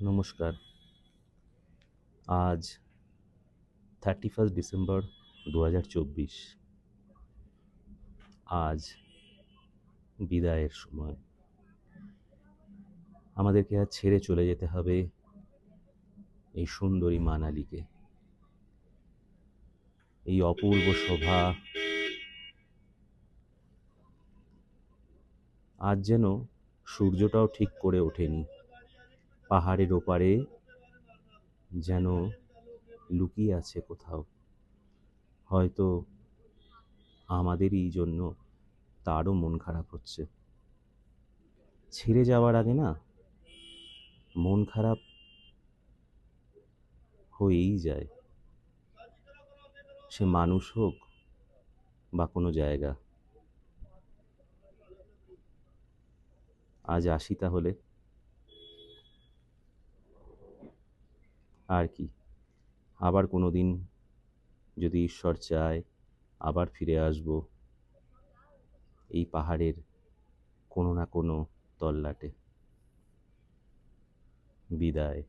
নমস্কার। আজ 31 ডিসেম্বর 2024। আজ বিদায়ের সময়। আমাদেরকে আজ ছেড়ে চলে যেতে হবে এই সুন্দরী মানালিকে। এই অপূর্ব শোভা। আজ যেন সূর্যটাও ঠিক করে ওঠেনি। পাহাড়ের ওপারে যেন লুকিয়ে আছে কোথাও, হয়তো আমাদেরই জন্য তারও মন খারাপ হচ্ছে। ছেড়ে যাওয়ার আগে না মন খারাপ হয়েই যায়, সে মানুষ হোক বা কোনো জায়গা। আজ আসি তাহলে, আর কি। আবার কোনো দিন যদি ঈশ্বর চায় আবার ফিরে আসব এই পাহাড়ের কোনো না কোনো তল্লাটে। বিদায়।